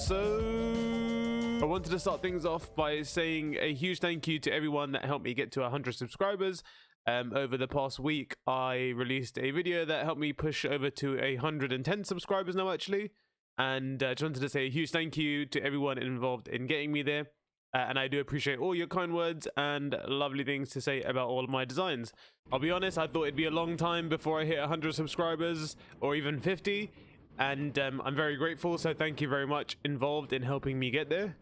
So I wanted to start things off by saying a huge thank you to everyone that helped me get to 100 subscribers. Over the past week, I released a video that helped me push over to 110 subscribers now, actually. And I just wanted to say a huge thank you to everyone involved in getting me there. And I do appreciate all your kind words and lovely things to say about all of my designs. I'll be honest, I thought it'd be a long time before I hit 100 subscribers or even 50. And I'm very grateful, so thank you very much involved in helping me get there.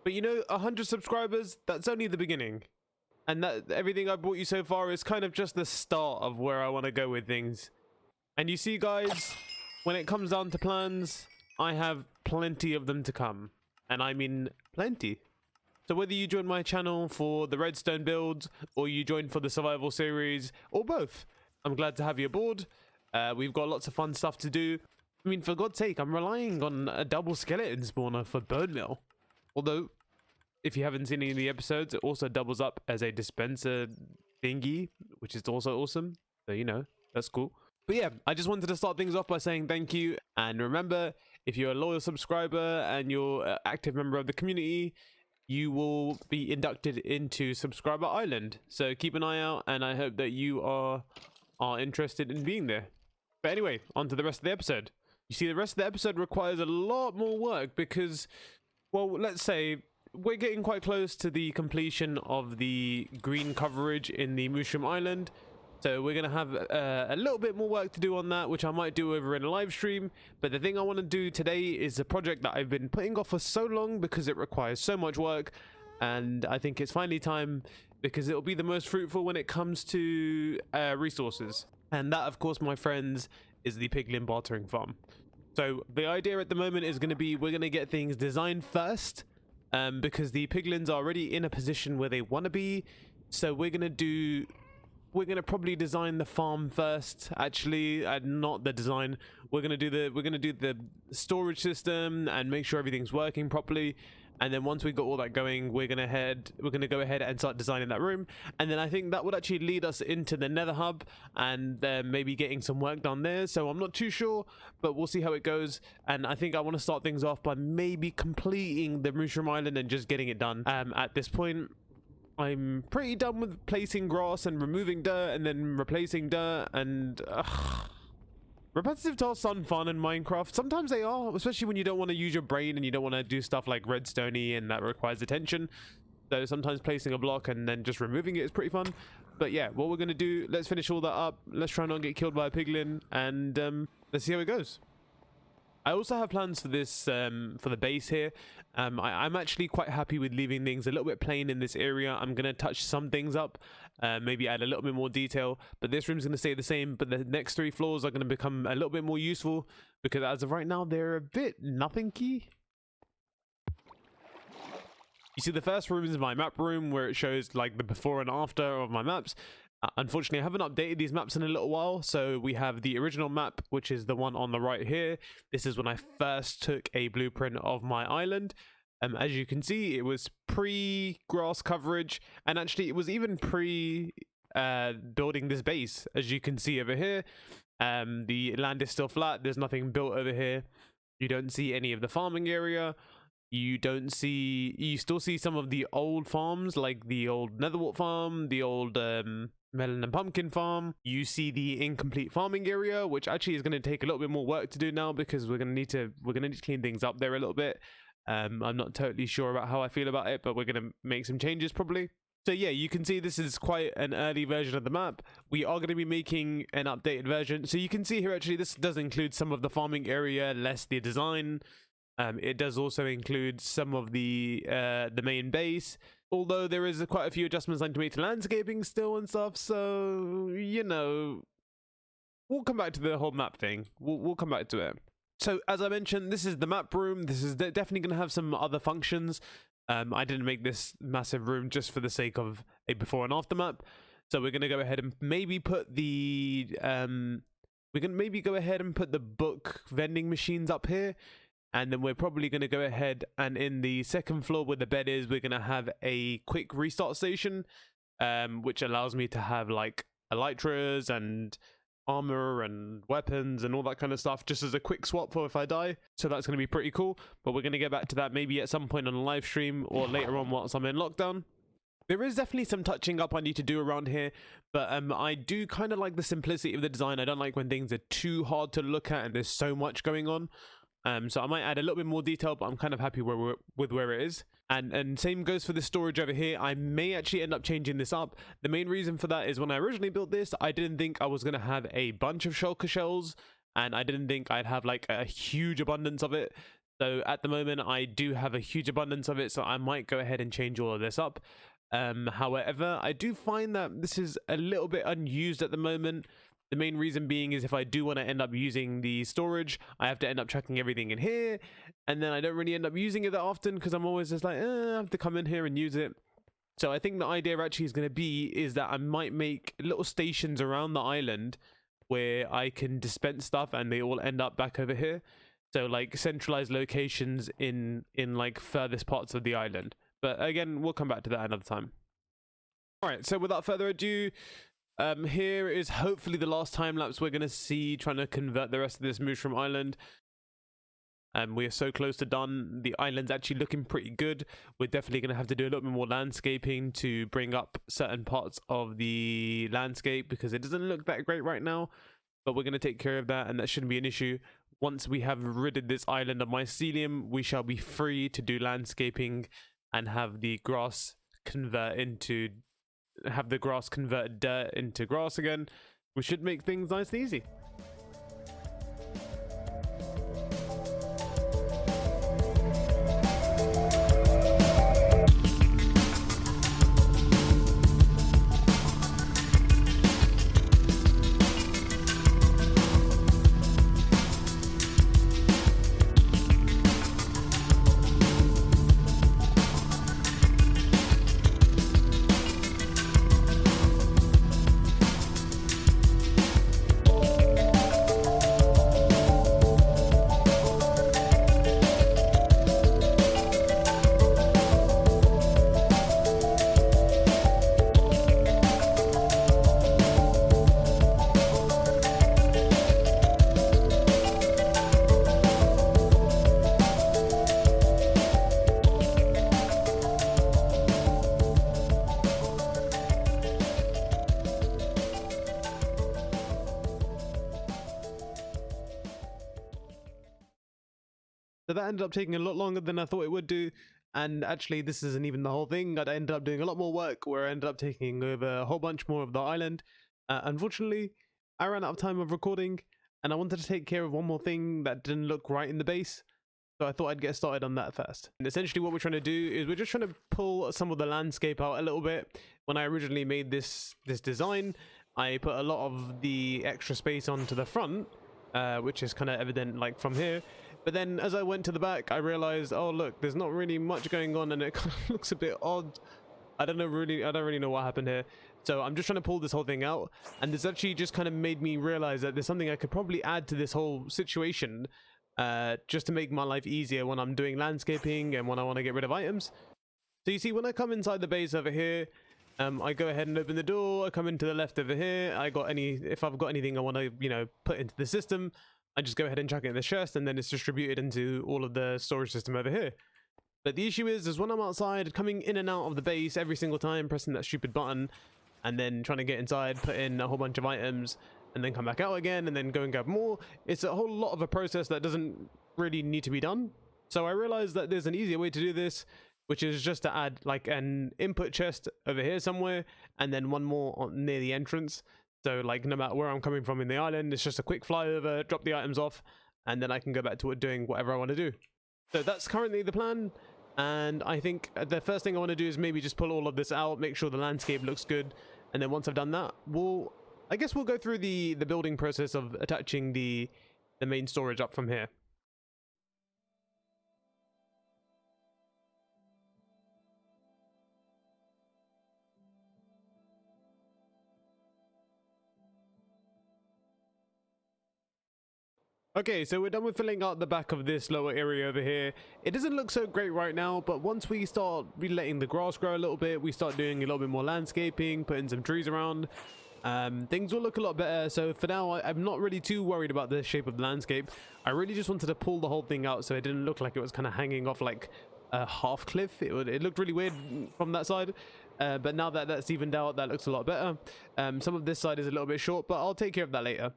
But you know, 100 subscribers, that's only the beginning. And that everything I've brought you so far is kind of just the start of where I want to go with things. And you see, guys, when it comes down to plans, I have plenty of them to come. And I mean plenty. So whether you join my channel for the redstone builds, or you join for the survival series, or both, I'm glad to have you aboard. We've got lots of fun stuff to do. I mean, for God's sake, I'm relying on a double skeleton spawner for bone meal. Although, if you haven't seen any of the episodes, it also doubles up as a dispenser thingy, which is also awesome. So, you know, that's cool. But yeah, I just wanted to start things off by saying thank you. And remember, if you're a loyal subscriber and you're an active member of the community, you will be inducted into Subscriber Island. So keep an eye out, and I hope that you are interested in being there. But anyway, on to the rest of the episode. You see, the rest of the episode requires a lot more work because, well, let's say we're getting quite close to the completion of the green coverage in the Mooshroom Island. So we're going to have a little bit more work to do on that, which I might do over in a live stream. But the thing I want to do today is a project that I've been putting off for so long because it requires so much work. And I think it's finally time because it'll be the most fruitful when it comes to resources. And that, of course, my friends, is the Piglin bartering farm. So the idea at the moment is going to be we're going to get things designed first because the piglins are already in a position where they want to be. So we're going to probably design the farm first, actually, and not the design. We're gonna do the storage system and make sure everything's working properly. And then once we got all that going, we're gonna go ahead and start designing that room. And then I think that would actually lead us into the Nether hub and maybe getting some work done there. So I'm not too sure, but we'll see how it goes. And I think I want to start things off by maybe completing the Mooshroom Island and just getting it done. At this point, I'm pretty done with placing grass and removing dirt and then replacing dirt, and repetitive tasks aren't fun in Minecraft. Sometimes they are, especially when you don't want to use your brain and you don't want to do stuff like redstoney and that requires attention. So sometimes placing a block and then just removing it is pretty fun. But yeah, what we're going to do, let's finish all that up. Let's try not get killed by a piglin, and let's see how it goes. I also have plans for this, for the base here. I'm actually quite happy with leaving things a little bit plain in this area. I'm going to touch some things up, maybe add a little bit more detail, but this room's going to stay the same, but the next 3 floors are going to become a little bit more useful because as of right now, they're a bit nothing-key. You see, the first room is my map room where it shows like the before and after of my maps. Unfortunately, I haven't updated these maps in a little while, so we have the original map, which is the one on the right here. This is when I first took a blueprint of my island. As you can see, it was pre-grass coverage, and actually it was even pre-building this base. As you can see over here, the land is still flat. There's nothing built over here. You don't see any of the farming area. You still see some of the old farms, like the old Netherwart farm, the old melon and pumpkin farm. You see the incomplete farming area, which actually is going to take a little bit more work to do now because we're going to need to clean things up there a little bit. I'm not totally sure about how I feel about it, but we're going to make some changes probably. So yeah, you can see this is quite an early version of the map. We are going to be making an updated version. So you can see here, actually, this does include some of the farming area, less the design. It does also include some of the main base, although there is quite a few adjustments I need to make to landscaping still and stuff. So, you know, we'll come back to the whole map thing. We'll come back to it. So as I mentioned, this is the map room. This is definitely going to have some other functions. I didn't make this massive room just for the sake of a before and after map. So we're going to go ahead and maybe put the book vending machines up here. And then we're probably going to go ahead and in the second floor where the bed is, we're going to have a quick restart station, which allows me to have like elytras and armor and weapons and all that kind of stuff, just as a quick swap for if I die. So that's going to be pretty cool, but we're going to get back to that maybe at some point on a live stream or later on once I'm in lockdown. There is definitely some touching up I need to do around here, but I do kind of like the simplicity of the design. I don't like when things are too hard to look at and there's so much going on. So I might add a little bit more detail, but I'm kind of happy with where it is. And same goes for the storage over here. I may actually end up changing this up. The main reason for that is when I originally built this, I didn't think I was going to have a bunch of shulker shells, and I didn't think I'd have like a huge abundance of it. So at the moment, I do have a huge abundance of it, so I might go ahead and change all of this up. However, I do find that this is a little bit unused at the moment. The main reason being is if I do want to end up using the storage, I have to end up chucking everything in here, and then I don't really end up using it that often because I'm always just like, I have to come in here and use it. So I think the idea actually is going to be is that I might make little stations around the island where I can dispense stuff and they all end up back over here. So like centralized locations in like furthest parts of the island. But again, we'll come back to that another time. All right, so without further ado, here is hopefully the last time lapse we're going to see trying to convert the rest of this mooshroom island. We are so close to done. The island's actually looking pretty good. We're definitely going to have to do a little bit more landscaping to bring up certain parts of the landscape because it doesn't look that great right now. But we're going to take care of that, and that shouldn't be an issue. Once we have ridded this island of mycelium, we shall be free to do landscaping and have the grass convert dirt into grass again, which should make things nice and easy. So that ended up taking a lot longer than I thought it would do, and actually this isn't even the whole thing. I ended up doing a lot more work where I ended up taking over a whole bunch more of the island. Unfortunately, I ran out of time of recording, and I wanted to take care of one more thing that didn't look right in the base, so I thought I'd get started on that first. And essentially what we're trying to do is we're just trying to pull some of the landscape out a little bit. When I originally made this design, I put a lot of the extra space onto the front, which is kind of evident like from here. But then as I went to the back, I realized, oh look, there's not really much going on and it kind of looks a bit odd. I don't really know what happened here. So I'm just trying to pull this whole thing out, and this actually just kind of made me realize that there's something I could probably add to this whole situation, just to make my life easier when I'm doing landscaping and when I want to get rid of items. So you see, when I come inside the base over here, I go ahead and open the door. I come into the left over here. If I've got anything I want to, put into the system, I just go ahead and chuck it in the chest, and then it's distributed into all of the storage system over here. But the issue is when I'm outside, coming in and out of the base every single time, pressing that stupid button, and then trying to get inside, put in a whole bunch of items, and then come back out again, and then go and grab more. It's a whole lot of a process that doesn't really need to be done. So I realized that there's an easier way to do this, which is just to add like an input chest over here somewhere, and then one more near the entrance. So like no matter where I'm coming from in the island, it's just a quick flyover, drop the items off, and then I can go back to doing whatever I want to do. So that's currently the plan, and I think the first thing I want to do is maybe just pull all of this out, make sure the landscape looks good, and then once I've done that, I guess we'll go through the building process of attaching the main storage up from here. Okay, so we're done with filling out the back of this lower area over here. It doesn't look so great right now, but once we start letting the grass grow a little bit, we start doing a little bit more landscaping, putting some trees around, things will look a lot better. So for now, I'm not really too worried about the shape of the landscape. I really just wanted to pull the whole thing out so it didn't look like it was kind of hanging off like a half cliff. It looked really weird from that side, but now that that's evened out, that looks a lot better. Some of this side is a little bit short, but I'll take care of that later.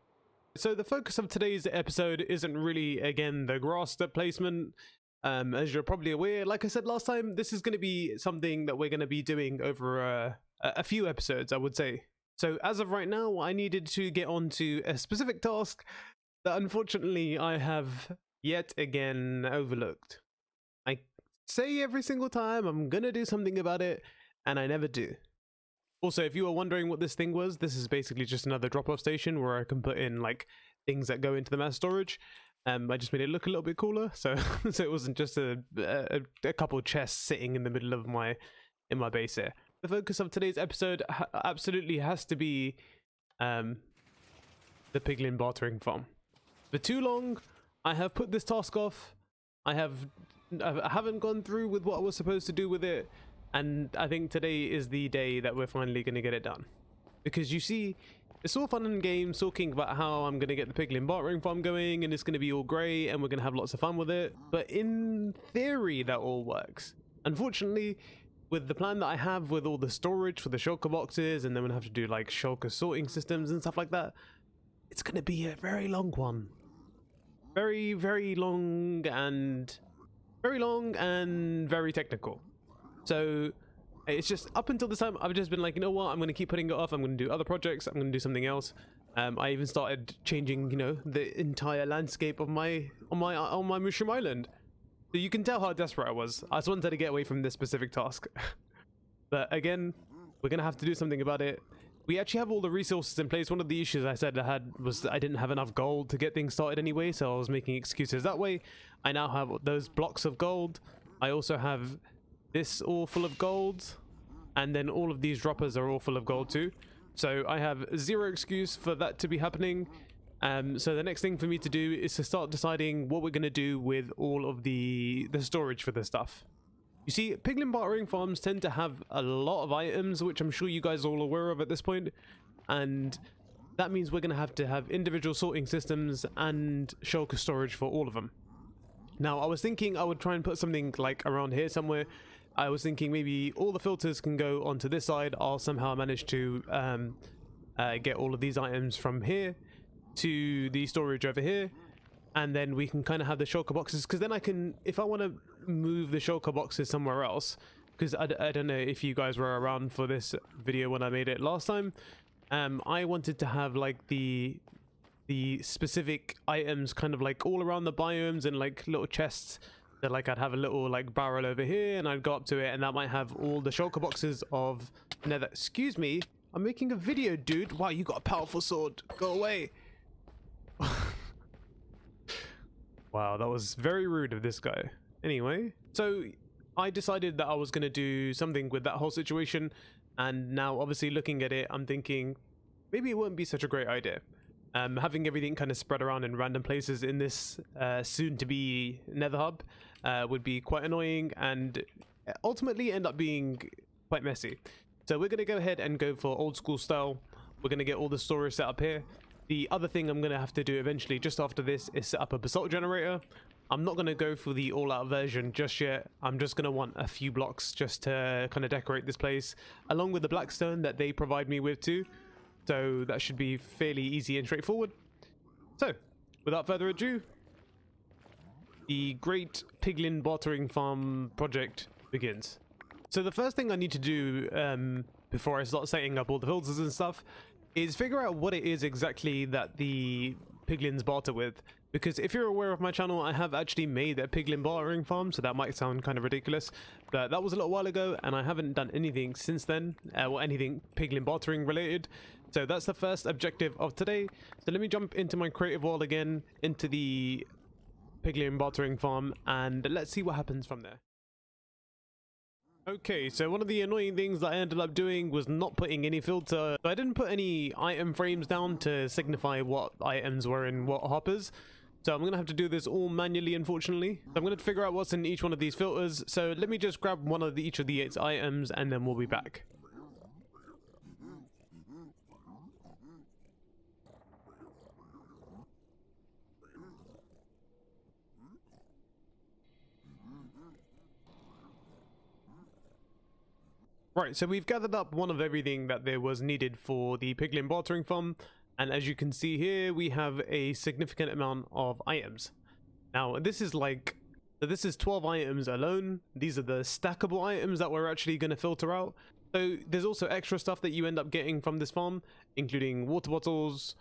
So the focus of today's episode isn't really, again, the grass step placement. As you're probably aware, like I said last time, this is going to be something that we're going to be doing over a few episodes, I would say. So as of right now, I needed to get onto a specific task that unfortunately I have yet again overlooked. I say every single time I'm gonna do something about it, and I never do. Also, if you were wondering what this thing was, this is basically just another drop-off station where I can put in like things that go into the mass storage. I just made it look a little bit cooler, so so it wasn't just a couple chests sitting in the middle of my base here. The focus of today's episode absolutely has to be the Piglin bartering farm. For too long, I have put this task off. I haven't gone through with what I was supposed to do with it, and I think today is the day that we're finally going to get it done. Because you see, it's all fun and games talking about how I'm going to get the Piglin bartering farm going and it's going to be all great and we're going to have lots of fun with it. But in theory, that all works. Unfortunately, with the plan that I have with all the storage for the shulker boxes, and then we'll have to do like shulker sorting systems and stuff like that, it's going to be a very long one. Very, very long and very technical. So it's just up until this time, I've just been like, you know what, I'm going to keep putting it off. I'm going to do other projects. I'm going to do something else. I even started changing, you know, the entire landscape of my mooshroom island. So you can tell how desperate I was. I just wanted to get away from this specific task. But again, we're going to have to do something about it. We actually have all the resources in place. One of the issues I said I had was that I didn't have enough gold to get things started anyway, so I was making excuses that way. I now have those blocks of gold. I also have this all full of gold, and then all of these droppers are all full of gold too. So I have zero excuse for that to be happening. So the next thing for me to do is to start deciding what we're going to do with all of the storage for this stuff. You see, Piglin bartering farms tend to have a lot of items, which I'm sure you guys are all aware of at this point, and that means we're going to have individual sorting systems and shulker storage for all of them. Now, I was thinking I would try and put something like around here somewhere. I was thinking maybe all the filters can go onto this side. I'll somehow manage to get all of these items from here to the storage over here, and then we can kind of have the shulker boxes, because then I can, if I want to move the shulker boxes somewhere else, because I don't know if you guys were around for this video when I made it last time. I wanted to have like the specific items kind of like all around the biomes and like little chests that like I'd have a little like barrel over here and I'd go up to it and that might have all the shulker boxes of nether. Excuse me, I'm making a video, dude. Wow, you got a powerful sword. Go away. Wow, that was very rude of this guy. Anyway, so I decided that I was going to do something with that whole situation, and now obviously looking at it, I'm thinking maybe it wouldn't be such a great idea. Having everything kind of spread around in random places in this soon-to-be nether hub would be quite annoying and ultimately end up being quite messy. So we're going to go ahead and go for old school style. We're going to get all the storage set up here. The other thing I'm going to have to do eventually just after this is set up a basalt generator. I'm not going to go for the all-out version just yet. I'm just going to want a few blocks just to kind of decorate this place, along with the blackstone that they provide me with too. So that should be fairly easy and straightforward. So, without further ado, the Great Piglin Bartering Farm project begins. So the first thing I need to do before I start setting up all the filters and stuff is figure out what it is exactly that the piglins barter with. Because if you're aware of my channel, I have actually made a piglin bartering farm, so that might sound kind of ridiculous, but that was a little while ago and I haven't done anything since then, or anything piglin bartering related. So that's the first objective of today. So let me jump into my creative world again, into the piglin bartering farm, and let's see what happens from there. Okay, so one of the annoying things that I ended up doing was not putting any filter. I didn't put any item frames down to signify what items were in what hoppers. So I'm going to have to do this all manually, unfortunately. So I'm going to figure out what's in each one of these filters. So let me just grab one of each of the 8 items and then we'll be back. Right, so we've gathered up one of everything that there was needed for the Piglin bartering farm, and as you can see here, we have a significant amount of items. Now, this is 12 items alone. These are the stackable items that we're actually going to filter out. So there's also extra stuff that you end up getting from this farm, including water bottles,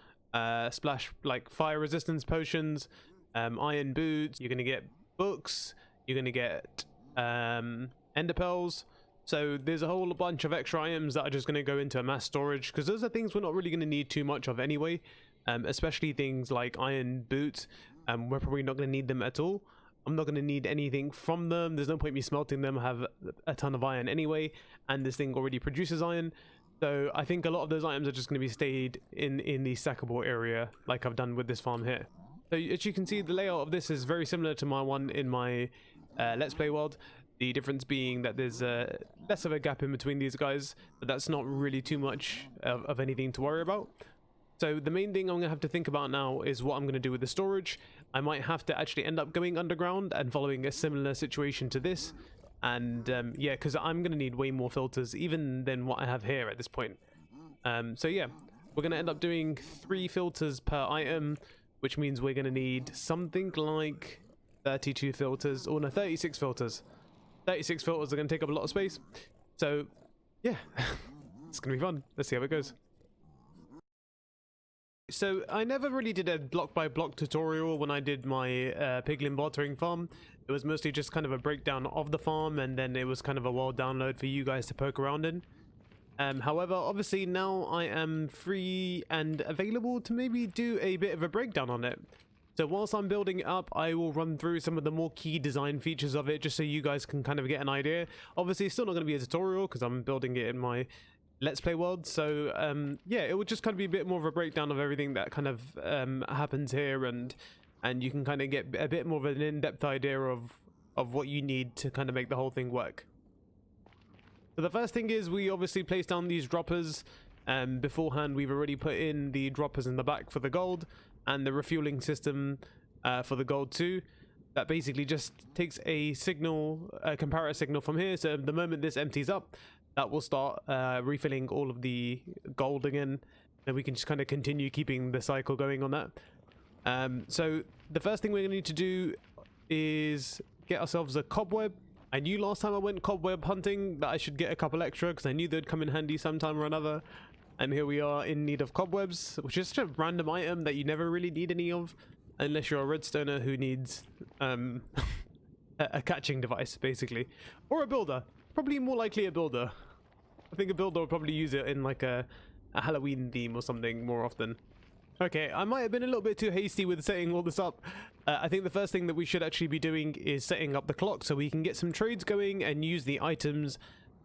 splash like fire resistance potions, iron boots. You're going to get books. You're going to get ender pearls. So there's a whole bunch of extra items that are just going to go into mass storage, because those are things we're not really going to need too much of anyway, especially things like iron boots. We're probably not going to need them at all. I'm not going to need anything from them. There's no point me smelting them. I have a ton of iron anyway, and this thing already produces iron. So I think a lot of those items are just going to be stayed in the stackable area, like I've done with this farm here. So as you can see, the layout of this is very similar to my one in my Let's Play world. The difference being that there's less of a gap in between these guys, but that's not really too much of anything to worry about. So the main thing I'm going to have to think about now is what I'm going to do with the storage. I might have to actually end up going underground and following a similar situation to this. And yeah, because I'm going to need way more filters even than what I have here at this point. So yeah, we're going to end up doing 3 filters per item, which means we're going to need something like 32 filters, or no, 36 filters. 36 filters are going to take up a lot of space. So yeah, it's going to be fun. Let's see how it goes. So I never really did a block by block tutorial when I did my Piglin bartering farm. It was mostly just kind of a breakdown of the farm, and then it was kind of a world download for you guys to poke around in. However, obviously now I am free and available to maybe do a bit of a breakdown on it. So whilst I'm building it up, I will run through some of the more key design features of it, just so you guys can kind of get an idea. Obviously it's still not going to be a tutorial because I'm building it in my Let's Play world. So yeah, it would just kind of be a bit more of a breakdown of everything that kind of happens here, and you can kind of get a bit more of an in-depth idea of what you need to kind of make the whole thing work. So the first thing is we obviously place down these droppers. Beforehand we've already put in the droppers in the back for the gold, and the refueling system for the gold too. That basically just takes a signal, a comparator signal from here. So the moment this empties up, that will start refilling all of the gold again. Then we can just kind of continue keeping the cycle going on that. So the first thing we're going to need to do is get ourselves a cobweb. I knew last time I went cobweb hunting that I should get a couple extra, because I knew they'd come in handy sometime or another. And here we are in need of cobwebs, which is just a random item that you never really need any of, unless you're a redstoner who needs a catching device, basically. Or a builder. Probably more likely a builder. I think a builder will probably use it in like a Halloween theme or something more often. Okay, I might have been a little bit too hasty with setting all this up. I think the first thing that we should actually be doing is setting up the clock so we can get some trades going and use the items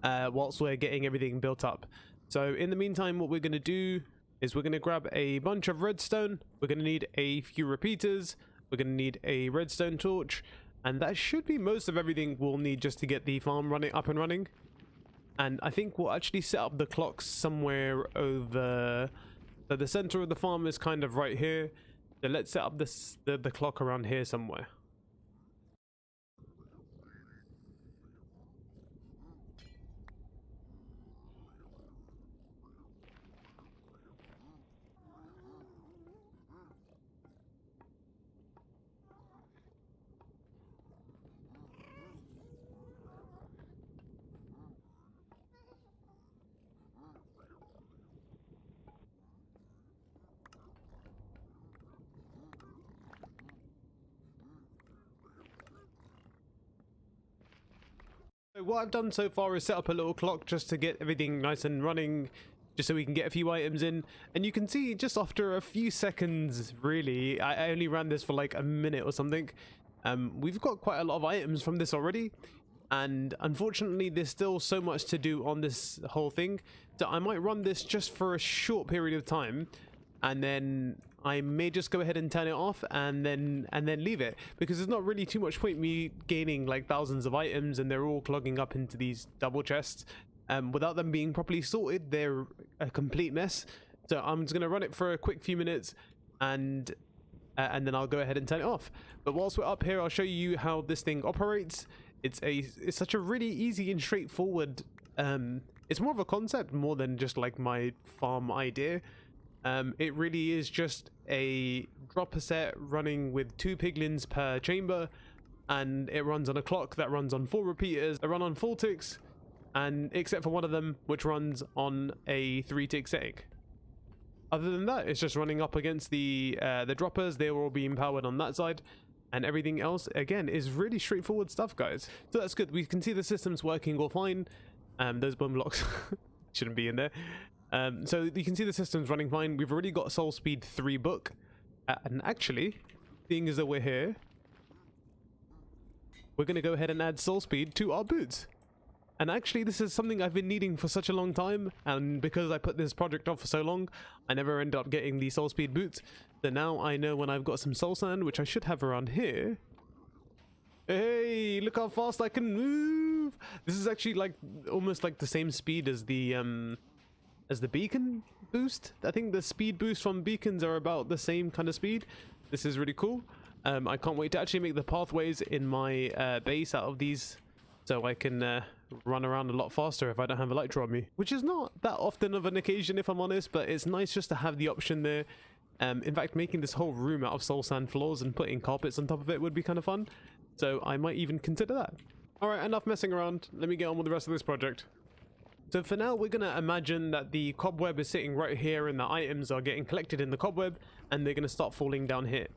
whilst we're getting everything built up. So in the meantime, what we're going to do is we're going to grab a bunch of redstone. We're going to need a few repeaters. We're going to need a redstone torch. And that should be most of everything we'll need just to get the farm up and running. And I think we'll actually set up the clock somewhere over... So the center of the farm is kind of right here. So let's set up the clock around here somewhere. So what I've done so far is set up a little clock just to get everything nice and running, just so we can get a few items in. And you can see just after a few seconds, really, I only ran this for like a minute or something, we've got quite a lot of items from this already. And unfortunately there's still so much to do on this whole thing, so I might run this just for a short period of time, and then I may just go ahead and turn it off and then leave it, because there's not really too much point me gaining like thousands of items and they're all clogging up into these double chests. Without them being properly sorted, they're a complete mess. So I'm just going to run it for a quick few minutes and then I'll go ahead and turn it off. But whilst we're up here, I'll show you how this thing operates. It's such a really easy and straightforward it's more of a concept more than just like my farm idea. It really is just a dropper set running with 2 piglins per chamber, and it runs on a clock that runs on 4 repeaters that run on 4 ticks, and except for one of them which runs on a 3-tick setting. Other than that, it's just running up against the droppers. They're all being powered on that side, and everything else again is really straightforward stuff, guys. So that's good. We can see the system's working all fine. Those bomb blocks shouldn't be in there. So you can see the system's running fine. We've already got Soul Speed 3 book, and actually, seeing as though we're here, we're going to go ahead and add Soul Speed to our boots. And actually, this is something I've been needing for such a long time, and because I put this project off for so long, I never end up getting the Soul Speed boots. So now I know when I've got some soul sand, which I should have around here. Hey, look how fast I can move! This is actually like almost like the same speed as the beacon boost. I think the speed boost from beacons are about the same kind of speed. This is really cool. I can't wait to actually make the pathways in my base out of these, so I can run around a lot faster if I don't have Elytra on me, which is not that often of an occasion if I'm honest, but it's nice just to have the option there. In fact, making this whole room out of soul sand floors and putting carpets on top of it would be kind of fun, so I might even consider that. Alright, enough messing around. Let me get on with the rest of this project. So for now, we're going to imagine that the cobweb is sitting right here and the items are getting collected in the cobweb, and they're going to start falling down here.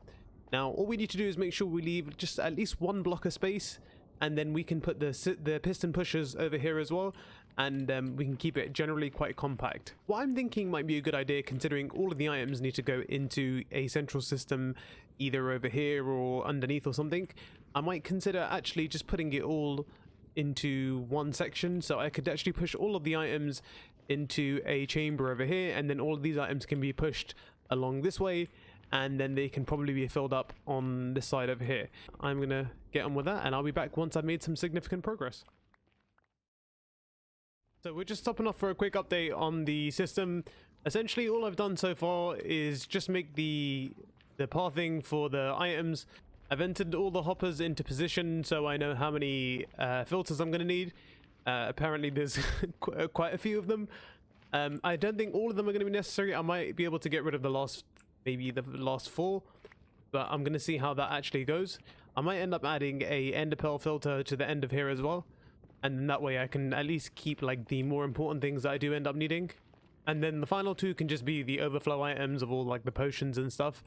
Now, all we need to do is make sure we leave just at least 1 block of space, and then we can put the piston pushers over here as well, and we can keep it generally quite compact. What I'm thinking might be a good idea, considering all of the items need to go into a central system either over here or underneath or something, I might consider actually just putting it all into one section, so I could actually push all of the items into a chamber over here, and then all of these items can be pushed along this way, and then they can probably be filled up on this side over here. I'm gonna get on with that, and I'll be back once I've made some significant progress. So we're just stopping off for a quick update on the system. Essentially all I've done so far is just make the pathing for the items. I've entered all the hoppers into position so I know how many filters I'm going to need. Apparently there's quite a few of them. I don't think all of them are going to be necessary. I might be able to get rid of the last, maybe the last 4, but I'm going to see how that actually goes. I might end up adding a ender pearl filter to the end of here as well, and then that way I can at least keep like the more important things that I do end up needing. And then the final 2 can just be the overflow items of all like the potions and stuff.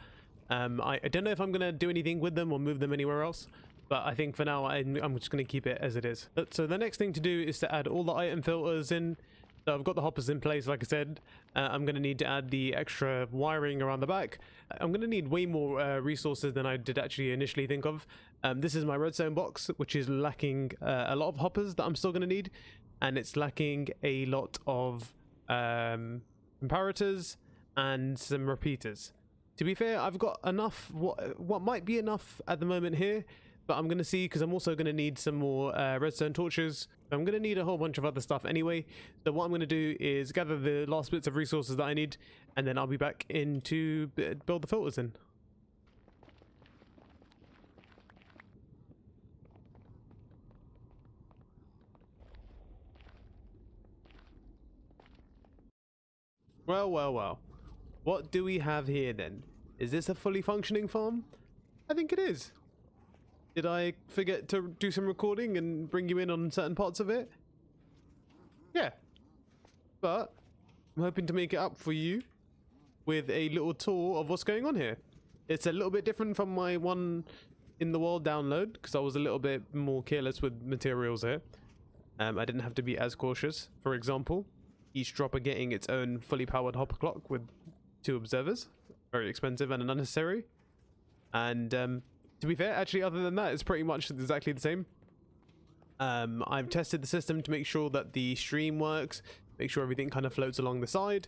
I don't know if I'm going to do anything with them or move them anywhere else, but I think for now I'm just going to keep it as it is. So the next thing to do is to add all the item filters in. So I've got the hoppers in place, like I said. I'm going to need to add the extra wiring around the back. I'm going to need way more resources than I did actually initially think of. This is my redstone box, which is lacking a lot of hoppers that I'm still going to need, and it's lacking a lot of comparators and some repeaters. To be fair, I've got enough, what might be enough at the moment here, but I'm going to see, because I'm also going to need some more redstone torches. I'm going to need a whole bunch of other stuff anyway, so what I'm going to do is gather the last bits of resources that I need, and then I'll be back in to build the filters in. Well. What do we have here then? Is this a fully functioning farm? I think it is. Did I forget to do some recording and bring you in on certain parts of it? Yeah. But I'm hoping to make it up for you with a little tour of what's going on here. It's a little bit different from my one in the world download, because I was a little bit more careless with materials here. I didn't have to be as cautious. For example, each dropper getting its own fully powered hopper clock with 2 observers. Very expensive and unnecessary. And to be fair, actually, other than that, it's pretty much exactly the same. I've tested the system to make sure that the stream works, make sure everything kind of floats along the side.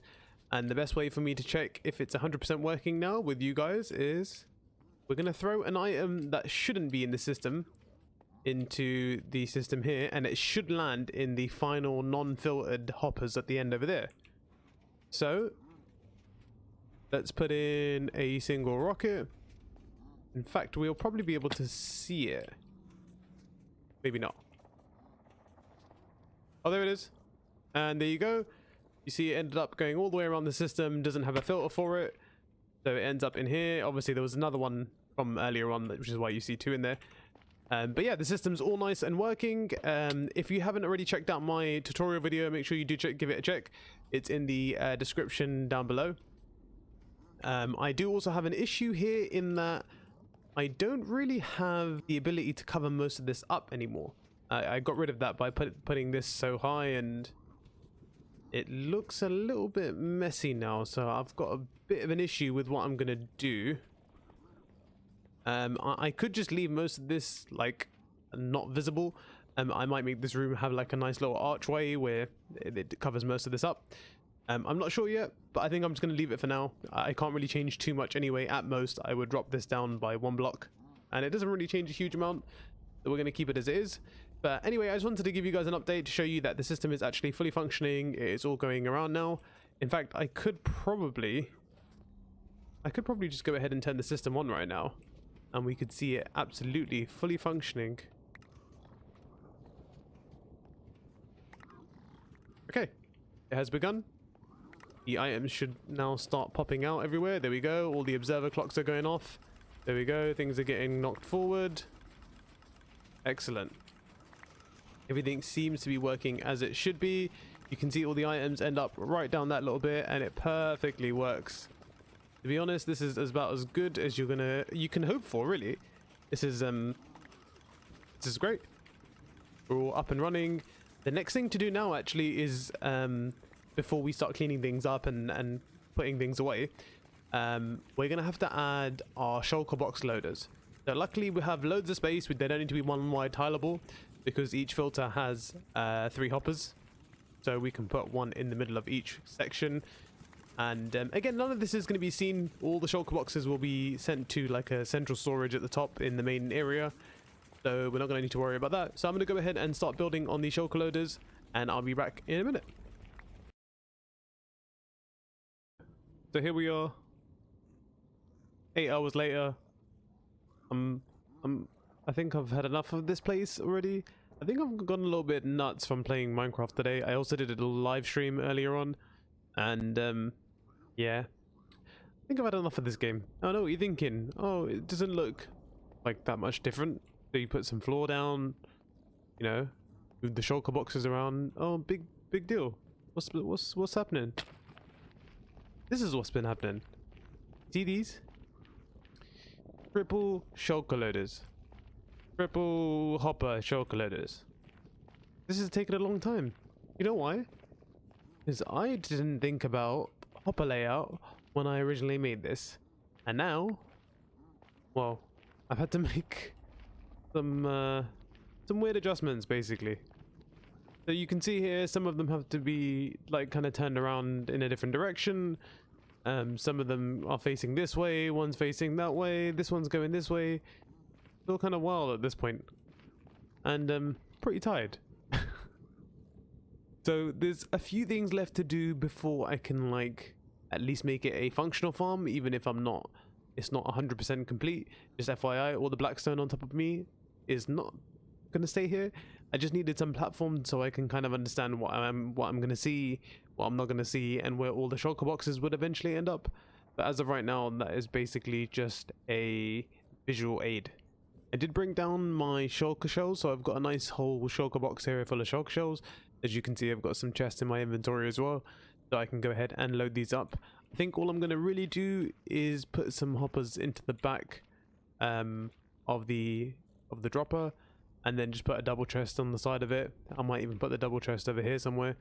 And the best way for me to check if it's 100% working now with you guys is we're going to throw an item that shouldn't be in the system into the system here, and it should land in the final non-filtered hoppers at the end over there. So let's put in a single rocket. In fact, we'll probably be able to see it. Maybe not. Oh, there it is. And there you go. You see it ended up going all the way around the system, doesn't have a filter for it, so it ends up in here. Obviously there was another one from earlier on, which is why you see two in there. But yeah, the system's all nice and working. If you haven't already checked out my tutorial video, make sure you do give it a check. It's in the description down below. I do also have an issue here in that I don't really have the ability to cover most of this up anymore. I got rid of that by putting this so high, and it looks a little bit messy now, so I've got a bit of an issue with what I'm gonna do. I could just leave most of this like not visible. I might make this room have like a nice little archway where it covers most of this up. I'm not sure yet, but I think I'm just going to leave it for now. I can't really change too much anyway. At most, I would drop this down by 1 block, and it doesn't really change a huge amount, so we're going to keep it as it is. But anyway, I just wanted to give you guys an update to show you that the system is actually fully functioning. It's all going around now. In fact, I could probably just go ahead and turn the system on right now, and we could see it absolutely fully functioning. Okay, it has begun. The items should now start popping out everywhere. There we go. All the observer clocks are going off. There we go. Things are getting knocked forward. Excellent. Everything seems to be working as it should be. You can see all the items end up right down that little bit, and it perfectly works. To be honest, this is about as good as you can hope for, really. This is great. We're all up and running. The next thing to do now actually is before we start cleaning things up and putting things away, we're gonna have to add our shulker box loaders. So luckily we have loads of space. They don't need to be one wide tileable because each filter has 3 hoppers, so we can put one in the middle of each section. And again, none of this is going to be seen. All the shulker boxes will be sent to like a central storage at the top in the main area, so we're not going to need to worry about that. So I'm going to go ahead and start building on the shulker loaders, and I'll be back in a minute. So here we are, 8 hours later. I think I've had enough of this place already. I think I've gone a little bit nuts from playing Minecraft today. I also did a little live stream earlier on, and yeah, I think I've had enough of this game. I know what you're thinking. Oh, it doesn't look like that much different. So you put some floor down, you know, move the shulker boxes around. Oh, big deal. What's happening? This is what's been happening. See these? Triple shulker loaders. Triple hopper shulker loaders. This is taking a long time. You know why? Because I didn't think about hopper layout when I originally made this. And now, well, I've had to make some weird adjustments basically. So you can see here, some of them have to be like kind of turned around in a different direction. Some of them are facing this way, one's facing that way, this one's going this way. It's all kind of wild at this point. And pretty tired. So there's a few things left to do before I can like at least make it a functional farm, even if it's not 100% complete. Just FYI, all the blackstone on top of me is not gonna stay here. I just needed some platform so I can kind of understand what I'm gonna see, what I'm not gonna see, and where all the shulker boxes would eventually end up. But as of right now, that is basically just a visual aid. I did bring down my shulker shells, so I've got a nice whole shulker box area full of shulker shells. As you can see, I've got some chests in my inventory as well, so I can go ahead and load these up. I think all I'm going to really do is put some hoppers into the back of the dropper, and then just put a double chest on the side of it. I might even put the double chest over here somewhere,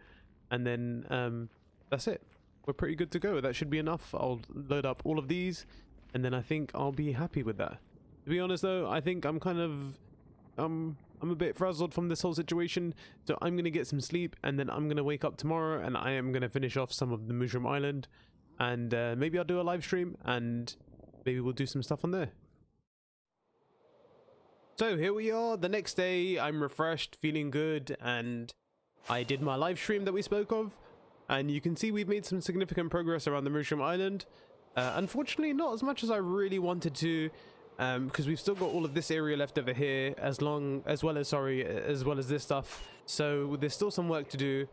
and then that's it. We're pretty good to go. That should be enough. I'll load up all of these, and then I think I'll be happy with that. To be honest though, I think I'm kind of I'm a bit frazzled from this whole situation, so I'm gonna get some sleep, and then I'm gonna wake up tomorrow and I am gonna finish off some of the Mooshroom Island, and maybe I'll do a live stream and maybe we'll do some stuff on there. So here we are, the next day. I'm refreshed, feeling good, and I did my live stream that we spoke of, and you can see we've made some significant progress around the Mooshroom Island. Unfortunately, not as much as I really wanted to, because we've still got all of this area left over here, as well as this stuff. So there's still some work to do.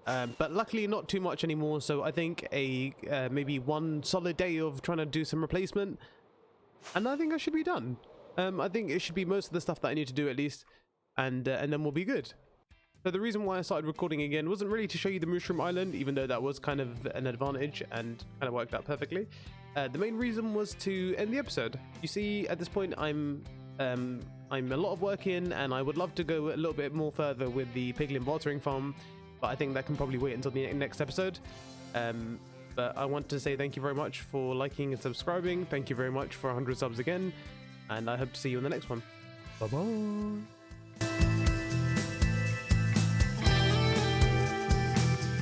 but luckily not too much anymore. So I think maybe one solid day of trying to do some replacement, and I think I should be done. I think it should be most of the stuff that I need to do at least, and then we'll be good. So the reason why I started recording again wasn't really to show you the Mooshroom Island, even though that was kind of an advantage and kind of worked out perfectly. The main reason was to end the episode. You see, at this point, I'm a lot of work in, and I would love to go a little bit more further with the Piglin bartering farm, but I think that can probably wait until the next episode. But I want to say thank you very much for liking and subscribing. Thank you very much for 100 subs again, and I hope to see you in the next one. Bye bye.